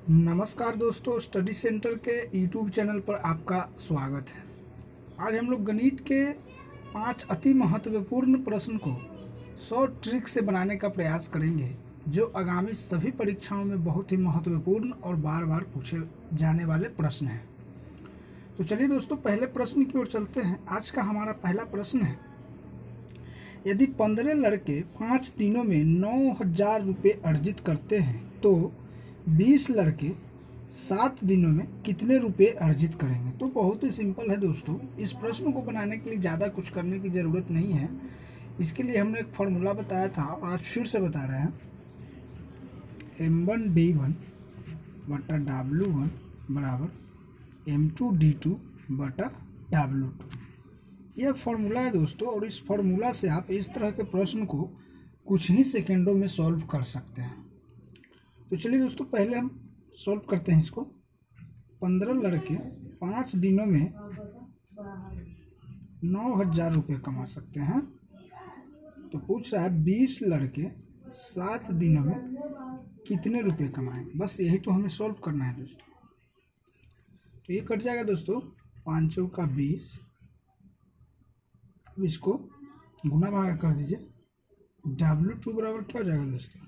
नमस्कार दोस्तों, study centre के यूट्यूब चैनल पर आपका स्वागत है। आज हम लोग गणित के 5 अति महत्वपूर्ण प्रश्न को 100 ट्रिक से बनाने का प्रयास करेंगे, जो आगामी सभी परीक्षाओं में बहुत ही महत्वपूर्ण और बार बार पूछे जाने वाले प्रश्न हैं। तो चलिए दोस्तों, पहले प्रश्न की ओर चलते हैं। आज का हमारा पहला प्रश्न है, यदि 15 लड़के 5 दिनों में 9,000 रुपये अर्जित करते हैं तो 20 लड़के 7 दिनों में कितने रुपए अर्जित करेंगे। तो बहुत ही सिंपल है दोस्तों। इस प्रश्न को बनाने के लिए ज़्यादा कुछ करने की ज़रूरत नहीं है। इसके लिए हमने एक फार्मूला बताया था और आज फिर से बता रहे हैं। M1D1 बटा W1 बराबर M2D2 बटा W2। यह फार्मूला है दोस्तों, और इस फार्मूला से आप इस तरह के प्रश्न को कुछ ही सेकेंडों में सॉल्व कर सकते हैं। तो चलिए दोस्तों, पहले हम सॉल्व करते हैं इसको। 15 लड़के 5 दिनों में 9,000 रुपये कमा सकते हैं। तो पूछ रहा है 20 लड़के 7 दिनों में कितने रुपए कमाएंगे। बस यही तो हमें सॉल्व करना है दोस्तों। तो ये कट जाएगा दोस्तों, 5 चौका 20। अब इसको गुना भागा कर दीजिए। W2 बराबर क्या हो जाएगा दोस्तों,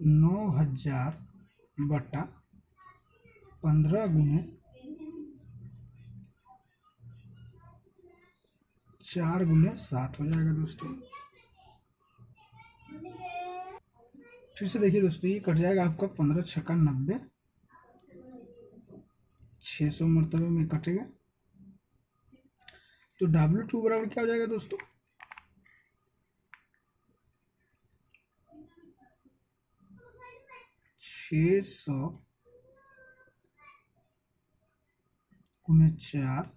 9,000 बटा 15 गुने 4 गुने 7 हो जाएगा दोस्तों। फिर से देखिए दोस्तों, ये कट जाएगा आपका 15 छक्का 90, 600 मरतबे में कटेगा। तो W2 बराबर क्या हो जाएगा दोस्तों, 600 गुने 4।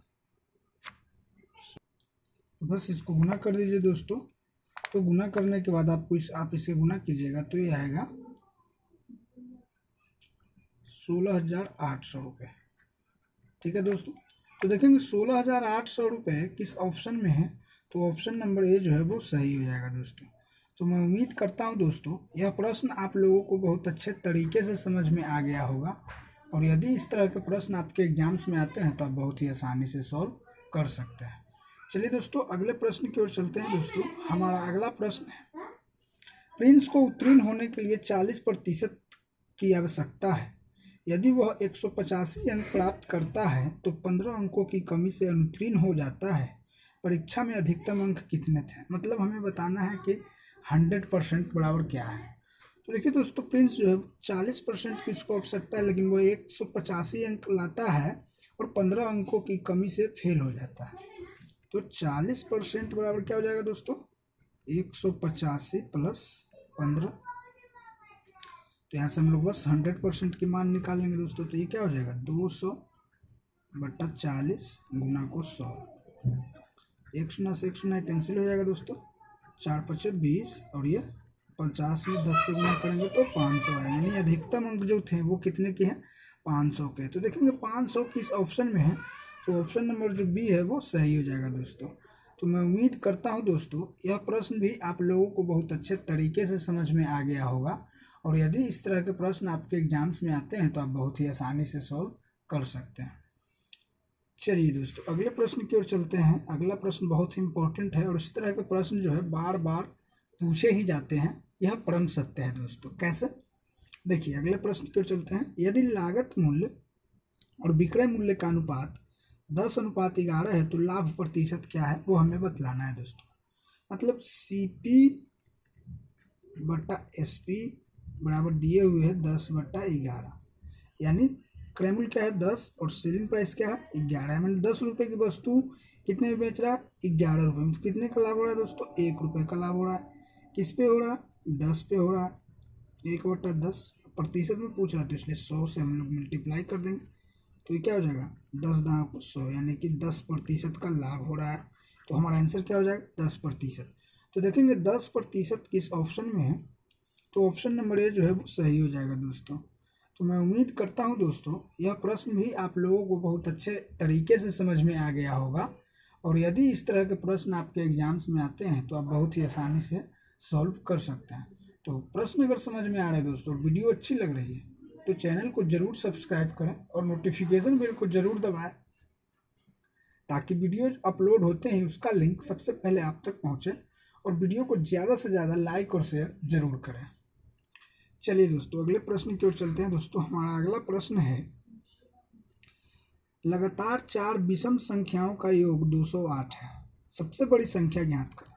बस इसको गुना कर दीजिए दोस्तों। तो गुना करने के बाद आप इसे गुना कीजिएगा तो ये आएगा 16,800 रुपये। ठीक है दोस्तों। तो देखेंगे 16,800 रुपये किस ऑप्शन में है। तो ऑप्शन नंबर ए जो है वो सही हो जाएगा दोस्तों। तो मैं उम्मीद करता हूं दोस्तों, यह प्रश्न आप लोगों को बहुत अच्छे तरीके से समझ में आ गया होगा। और यदि इस तरह के प्रश्न आपके एग्जाम्स में आते हैं तो आप बहुत ही आसानी से सॉल्व कर सकते हैं। चलिए दोस्तों, अगले प्रश्न की ओर चलते हैं दोस्तों। हमारा अगला प्रश्न है, प्रिंस को उत्तीर्ण होने के लिए 40% की आवश्यकता है। यदि वह 185 अंक प्राप्त करता है तो 15 अंकों की कमी से अनुत्तीर्ण हो जाता है। परीक्षा में अधिकतम अंक कितने थे। मतलब हमें बताना है कि 100% बराबर क्या है। तो देखिए दोस्तों, प्रिंस जो है 40% की इसको आवश्यकता है, लेकिन वह 185 अंक लाता है और 15 अंकों की कमी से फेल हो जाता है। तो 40% बराबर क्या हो जाएगा दोस्तों, 185 प्लस 15। तो यहाँ से हम लोग बस 100% की मान निकालेंगे दोस्तों। तो ये क्या हो जाएगा, 200 बटा 40 गुना को 100। 1 शून्य से 1 शून्य कैंसिल हो जाएगा दोस्तों। 4 पचे 20 और ये 50 में 10 से गुना करेंगे तो 500 आएगा। यानी अधिकतम अंक जो थे वो कितने के हैं, 500 के। तो देखेंगे 500 किस ऑप्शन में है। तो ऑप्शन नंबर जो बी है वो सही हो जाएगा दोस्तों। तो मैं उम्मीद करता हूं दोस्तों, यह प्रश्न भी आप लोगों को बहुत अच्छे तरीके से समझ में आ गया होगा। और यदि इस तरह के प्रश्न आपके एग्जाम्स में आते हैं तो आप बहुत ही आसानी से सॉल्व कर सकते हैं। चलिए दोस्तों, अगले प्रश्न की ओर चलते हैं। अगला प्रश्न बहुत ही इंपॉर्टेंट है और इस तरह के प्रश्न जो है बार बार पूछे ही जाते हैं। यह परम सत्य है दोस्तों। कैसे, देखिए अगले प्रश्न की ओर चलते हैं। यदि लागत मूल्य और विक्रय मूल्य का अनुपात 10:11 है तो लाभ प्रतिशत क्या है वो हमें बतलाना है दोस्तों। मतलब CP बटा SP बराबर दिए हुए है 10/11। यानी क्रय मूल्य क्या है 10 और सेलिंग प्राइस क्या है 11 है। मतलब 10 रुपये की वस्तु कितने में बेच रहा है, 11 रुपये में। तो कितने का लाभ हो रहा है दोस्तों, 1 रुपये का लाभ हो रहा है। किस पे हो रहा है, 10 पे हो रहा है। 1/10 प्रतिशत में पूछ रहा है तो इसलिए 100 से हम लोग मल्टीप्लाई कर देंगे। तो ये क्या हो जाएगा, 10 दाम को 100, यानी कि 10% का लाभ हो रहा है। तो हमारा आंसर क्या हो जाएगा, 10%। तो देखेंगे 10% किस ऑप्शन में है। तो ऑप्शन नंबर ए जो है वो सही हो जाएगा दोस्तों। तो मैं उम्मीद करता हूं दोस्तों, यह प्रश्न भी आप लोगों को बहुत अच्छे तरीके से समझ में आ गया होगा। और यदि इस तरह के प्रश्न आपके एग्जाम्स में आते हैं तो आप बहुत ही आसानी से सॉल्व कर सकते हैं। तो प्रश्न अगर समझ में आ रहे हैं दोस्तों, वीडियो अच्छी लग रही है तो चैनल को जरूर सब्सक्राइब करें और नोटिफिकेशन बेल को जरूर दबाएं, ताकि वीडियो अपलोड होते ही उसका लिंक सबसे पहले आप तक पहुंचे। और वीडियो को ज़्यादा से ज़्यादा लाइक और शेयर जरूर करें। चलिए दोस्तों, अगले प्रश्न की ओर चलते हैं। दोस्तों, हमारा अगला प्रश्न है, लगातार 4 विषम संख्याओं का योग 208 है, सबसे बड़ी संख्या ज्ञात करें।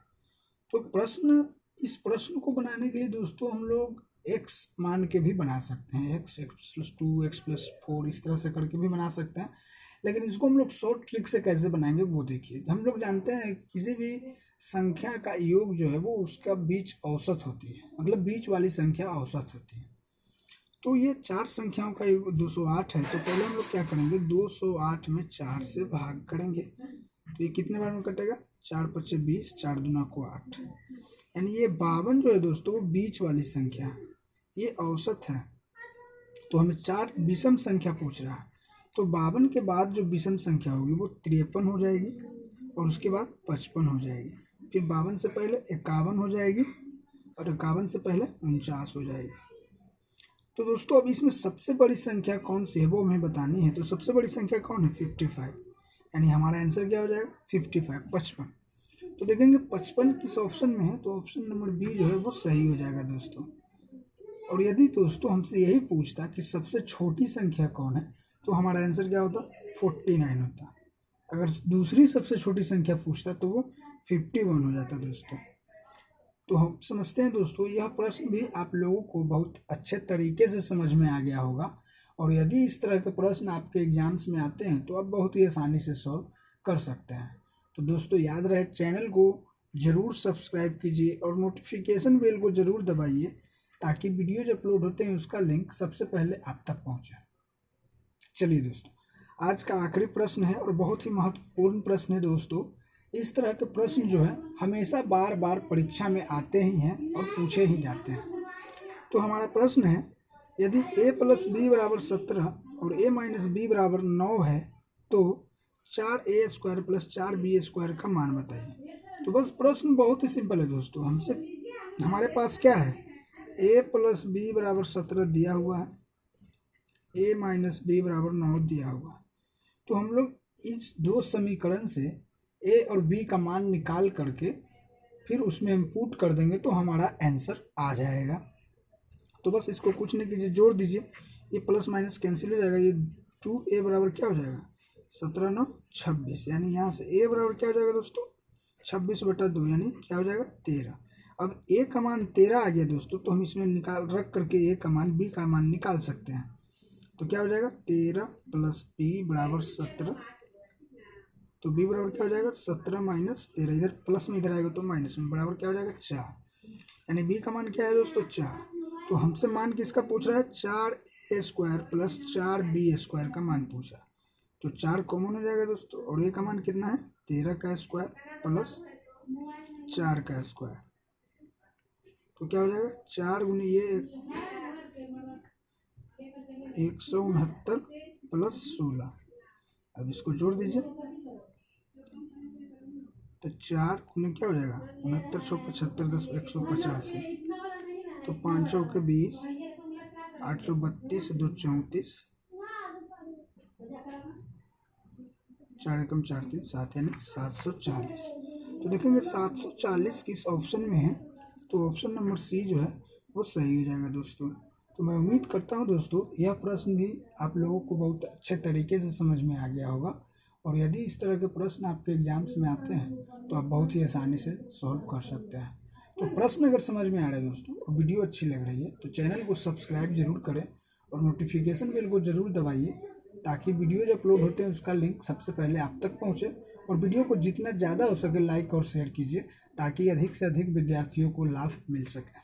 तो इस प्रश्न को बनाने के लिए दोस्तों हम लोग x मान के भी बना सकते हैं, x+2 x+4 इस तरह से करके भी बना सकते हैं। लेकिन इसको हम लोग शॉर्ट ट्रिक से कैसे बनाएंगे वो देखिए। हम लोग जानते हैं कि किसी भी संख्या का योग जो है वो उसका बीच औसत होती है, मतलब बीच वाली संख्या औसत होती है। तो ये 4 संख्याओं का योग 208 है। तो पहले हम लोग क्या करेंगे, 208 में 4 से भाग करेंगे। तो ये कितने बार में कटेगा, 4 × 5 = 20, 4 दूना को 8, यानी ये 52 जो है दोस्तों वो बीच वाली संख्या है, ये औसत है। तो हमें 4 विषम संख्या पूछ रहा है, तो 52 के बाद जो विषम संख्या होगी वो 53 हो जाएगी और उसके बाद 55 हो जाएगी, फिर 52 से पहले 51 हो जाएगी और 51 से पहले 49 हो जाएगी। तो दोस्तों अब इसमें सबसे बड़ी संख्या कौन सी है वो हमें बतानी है। तो सबसे बड़ी संख्या कौन है, 55, यानी हमारा आंसर क्या हो जाएगा, 55, 55। तो देखेंगे 55 किस ऑप्शन में है, तो ऑप्शन नंबर बी जो है वो सही हो जाएगा दोस्तों। और यदि दोस्तों हमसे यही पूछता कि सबसे छोटी संख्या कौन है, तो हमारा आंसर क्या होता, 49 होता। अगर दूसरी सबसे छोटी संख्या पूछता तो वो 51 हो जाता दोस्तों। तो हम समझते हैं दोस्तों यह प्रश्न भी आप लोगों को बहुत अच्छे तरीके से समझ में आ गया होगा। और यदि इस तरह के प्रश्न आपके एग्जाम्स में आते हैं तो आप बहुत ही आसानी से सॉल्व कर सकते हैं। तो दोस्तों याद रहे, चैनल को ज़रूर सब्सक्राइब कीजिए और नोटिफिकेशन बेल को ज़रूर दबाइए, ताकि वीडियो जब अपलोड होते हैं उसका लिंक सबसे पहले आप तक पहुँचे। चलिए दोस्तों, आज का आखिरी प्रश्न है और बहुत ही महत्वपूर्ण प्रश्न है दोस्तों। इस तरह के प्रश्न जो है हमेशा बार बार परीक्षा में आते ही हैं और पूछे ही जाते हैं। तो हमारा प्रश्न है, यदि a + b = 17 और a - b = 9 है तो 4a² + 4b² का मान बताइए। तो बस प्रश्न बहुत ही सिंपल है दोस्तों। हमारे पास क्या है, a + b = 17 दिया हुआ है, a - b = 9 दिया हुआ है। तो हम लोग इस दो समीकरण से a और b का मान निकाल करके फिर उसमें हम पुट कर देंगे तो हमारा आंसर आ जाएगा। तो बस इसको कुछ नहीं कीजिए, जोड़ दीजिए, ये प्लस माइनस कैंसिल हो जाएगा। ये 2a बराबर क्या हो जाएगा, 17 × 9 = 26, यानी यहाँ से a बराबर क्या हो जाएगा दोस्तों, 26/2, यानी क्या हो जाएगा, 13। अब a का मान 13 आ गया दोस्तों, तो हम इसमें रख करके a का मान b का मान निकाल सकते हैं। तो क्या हो जाएगा, 13 + b = 17। तो b बराबर क्या हो जाएगा, 17 - 13, इधर प्लस में इधर आएगा तो माइनस में, बराबर क्या हो जाएगा, 4। यानी b का मान क्या है दोस्तों, 4। तो हमसे मान किसका पूछ रहा है, 4a² + 4b² का मान पूछा। तो 4 कॉमन हो जाएगा दोस्तों, और a का मान कितना है, 13 का स्क्वायर प्लस 4 का स्क्वायर। तो क्या हो जाएगा, 4 × ये 169 + 16। अब इसको जोड़ दीजिए, तो 4 × क्या हो जाएगा, 69 × 75 10 185। तो 5 × 4 = 20, 8 × 32 2 × 34, 4 × 4 = 3 7, यानी 740। तो देखेंगे 740 किस ऑप्शन में है, तो ऑप्शन नंबर सी जो है वो सही हो जाएगा दोस्तों। तो मैं उम्मीद करता हूँ दोस्तों यह प्रश्न भी आप लोगों को बहुत अच्छे तरीके से समझ में आ गया होगा। और यदि इस तरह के प्रश्न आपके एग्जाम्स में आते हैं तो आप बहुत ही आसानी से सॉल्व कर सकते हैं। तो प्रश्न अगर समझ में आ रहा है दोस्तों और वीडियो अच्छी लग रही है तो चैनल को सब्सक्राइब जरूर करें और नोटिफिकेशन बेल को ज़रूर दबाइए, ताकि वीडियो जो अपलोड होते हैं उसका लिंक सबसे पहले आप तक पहुंचे। और वीडियो को जितना ज़्यादा हो सके लाइक और शेयर कीजिए, ताकि अधिक से अधिक विद्यार्थियों को लाभ मिल सके।